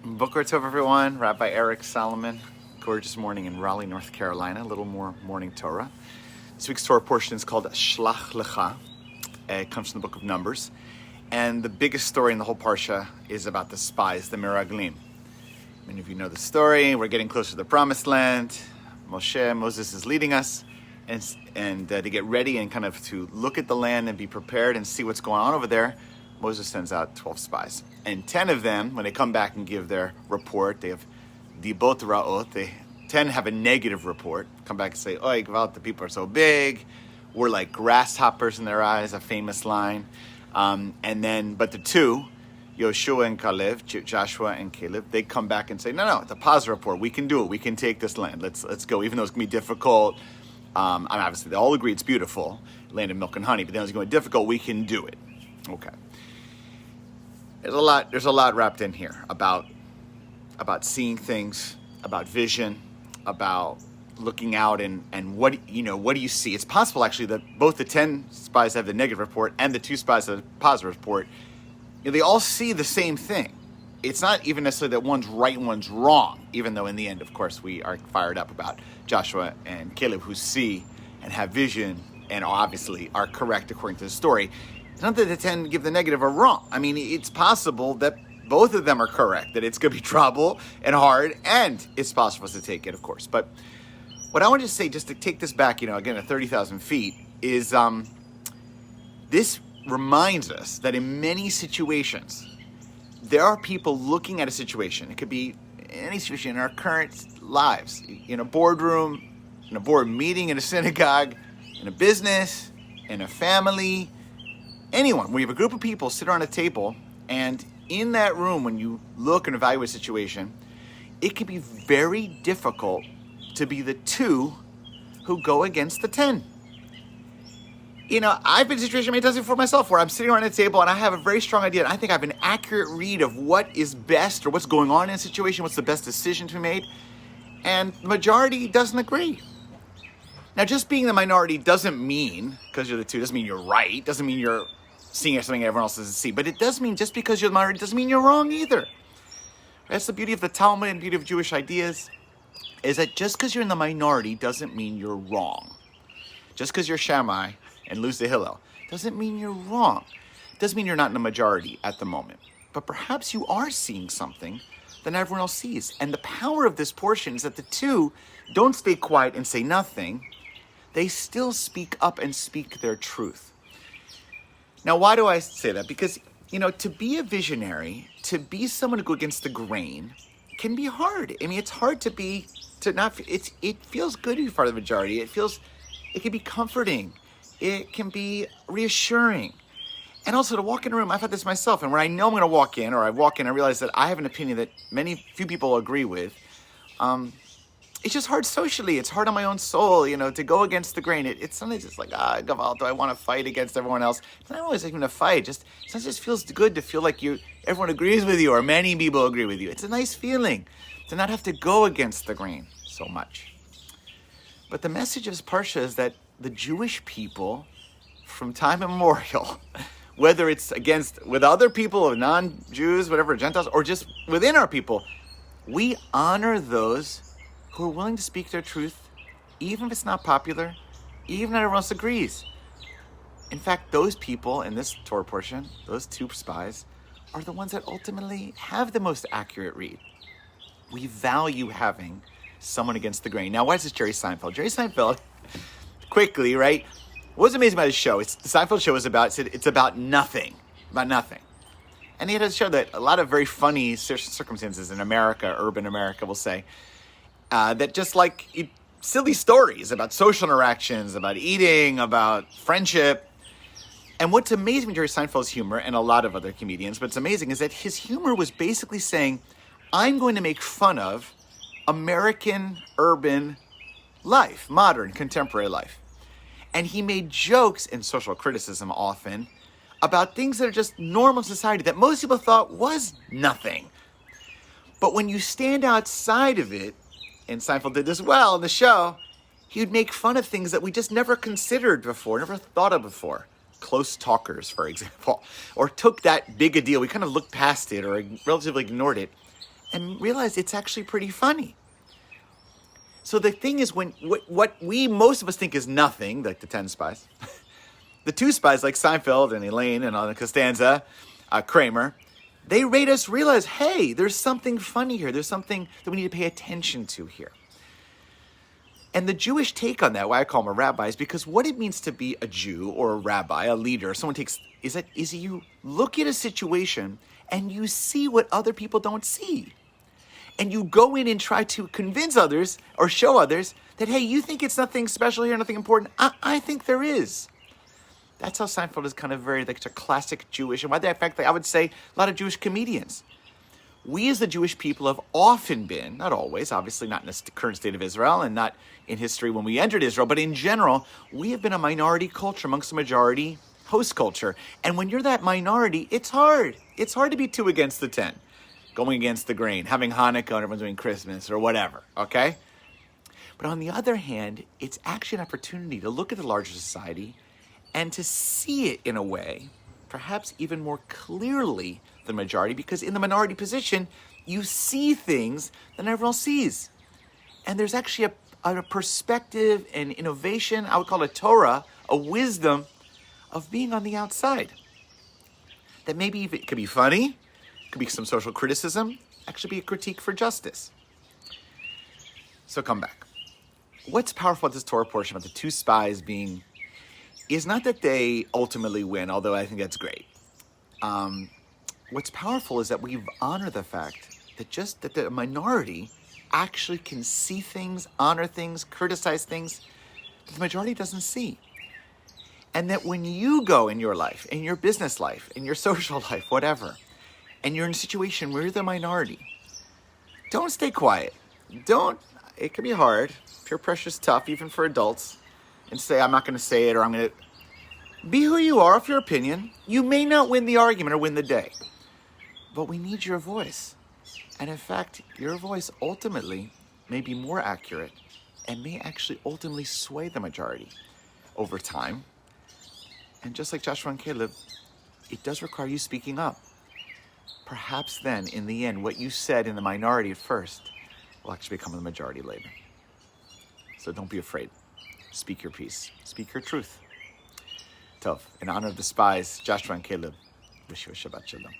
Boker Tov, everyone. Rabbi Eric Solomon. Gorgeous morning in Raleigh, North Carolina. A little more morning Torah. This week's Torah portion is called Shlach Lecha. It comes from the book of Numbers. And the biggest story in the whole parsha is about the spies, the Meraglim. Many of you know the story. We're getting closer to the promised land. Moses is leading us and to get ready and kind of to look at the land and be prepared and see what's going on over there. Moses sends out 12 spies. And 10 of them, when they come back and give their report, they have dibot ra'ot. 10 have a negative report. Come back and say, "Oy, Gvalt, the people are so big. We're like grasshoppers in their eyes," a famous line. But the two, Yoshua and Caleb, Joshua and Caleb, they come back and say, no, it's a positive report. We can do it. We can take this land. Let's go, even though it's going to be difficult. Obviously, they all agree it's beautiful, land of milk and honey, but then it's going to be difficult. We can do it. Okay. There's a lot wrapped in here about seeing things, about vision, about looking out and what do you see? It's possible actually that both the 10 spies have the negative report and the 2 spies have the positive report. They all see the same thing. It's not even necessarily that one's right and one's wrong, even though in the end, of course, we are fired up about Joshua and Caleb who see and have vision and obviously are correct according to the story. It's not that the 10 give the negative or wrong. I mean, it's possible that both of them are correct, that it's going to be trouble and hard, and it's possible for us to take it, of course. But what I want to say, just to take this back, again, at 30,000 feet, is this reminds us that in many situations, there are people looking at a situation. It could be any situation in our current lives, in a boardroom, in a board meeting, in a synagogue, in a business, in a family, anyone. We have a group of people sit around a table, and in that room, when you look and evaluate a situation, it can be very difficult to be the 2 who go against the 10. I've been in situations many times before myself where I'm sitting around a table and I have a very strong idea and I think I have an accurate read of what is best or what's going on in a situation, what's the best decision to be made, and the majority doesn't agree. Now, just being the minority doesn't mean, because you're the 2, doesn't mean you're right, doesn't mean you're seeing something everyone else doesn't see, but it does mean just because you're the minority doesn't mean you're wrong either. That's the beauty of the Talmud and beauty of Jewish ideas, is that just because you're in the minority doesn't mean you're wrong. Just because you're Shammai and lose the Hillel doesn't mean you're wrong. It doesn't mean you're not in the majority at the moment. But perhaps you are seeing something that everyone else sees. And the power of this portion is that the 2 don't stay quiet and say nothing. They still speak up and speak their truth. Now, why do I say that? Because, to be a visionary, to be someone who go against the grain can be hard. I mean, it's hard it feels good to be part of the majority. It can be comforting. It can be reassuring. And also to walk in a room, I've had this myself, and when I know I'm going to walk in, or I walk in, I realize that I have an opinion that few people agree with. It's just hard socially. It's hard on my own soul, to go against the grain. It's sometimes just like, Gaval, do I want to fight against everyone else? It's not always even a fight. Sometimes it just feels good to feel like everyone agrees with you, or many people agree with you. It's a nice feeling to not have to go against the grain so much. But the message of this parsha is that the Jewish people, from time immemorial, whether it's with other people or non-Jews, whatever, Gentiles, or just within our people, we honor those who are willing to speak their truth, even if it's not popular, even if everyone else agrees. In fact, those people in this Torah portion, those 2 spies, are the ones that ultimately have the most accurate read. We value having someone against the grain. Now, why is this Jerry Seinfeld? Jerry Seinfeld, quickly, right? What's amazing about his show? The Seinfeld show is it's about nothing. And he had a show that a lot of very funny circumstances in America, urban America, will say, that just like silly stories about social interactions, about eating, about friendship. And what's amazing with Jerry Seinfeld's humor, and a lot of other comedians, but it's amazing, is that his humor was basically saying, I'm going to make fun of American urban life, modern, contemporary life. And he made jokes and social criticism often about things that are just normal society that most people thought was nothing. But when you stand outside of it, and Seinfeld did this well in the show, he would make fun of things that we just never considered before, never thought of before. Close talkers, for example, or took that big a deal. We kind of looked past it or relatively ignored it. and realize it's actually pretty funny. So the thing is, when what most of us think is nothing, like the 10 spies, the 2 spies like Seinfeld and Elaine and Costanza, Kramer, they made us realize, hey, there's something funny here. There's something that we need to pay attention to here. And the Jewish take on that, why I call them a rabbi, is because what it means to be a Jew or a rabbi, a leader, someone is you look at a situation and you see what other people don't see. And you go in and try to convince others or show others that, hey, you think it's nothing special here, nothing important. I think there is. That's how Seinfeld is kind of very, like, it's a classic Jewish, and in fact, I would say a lot of Jewish comedians. We as the Jewish people have often been, not always, obviously not in the current state of Israel and not in history when we entered Israel, but in general, we have been a minority culture amongst the majority host culture. And when you're that minority, it's hard. It's hard to be 2 against the 10, going against the grain, having Hanukkah and everyone's doing Christmas or whatever, okay? But on the other hand, it's actually an opportunity to look at the larger society and to see it in a way, perhaps even more clearly than the majority, because in the minority position, you see things that everyone else sees. And there's actually a perspective and innovation, I would call it a Torah, a wisdom of being on the outside. That maybe it could be funny, it could be some social criticism, actually be a critique for justice. So come back. What's powerful about this Torah portion about the 2 spies being is not that they ultimately win, although I think that's great. What's powerful is that we honor the fact that the minority actually can see things, honor things, criticize things that the majority doesn't see. And that when you go in your life, in your business life, in your social life, whatever, and you're in a situation where you're the minority, don't stay quiet. It can be hard. Peer pressure is tough, even for adults. And say, I'm not going to say it, or I'm going to... Be who you are, of your opinion. You may not win the argument or win the day. But we need your voice. And in fact, your voice ultimately may be more accurate and may actually ultimately sway the majority over time. And just like Joshua and Caleb, it does require you speaking up. Perhaps then, in the end, what you said in the minority at first will actually become the majority later. So don't be afraid. Speak your piece. Speak your truth. Tov, in honor of the spies, Joshua and Caleb, wish you a Shabbat Shalom.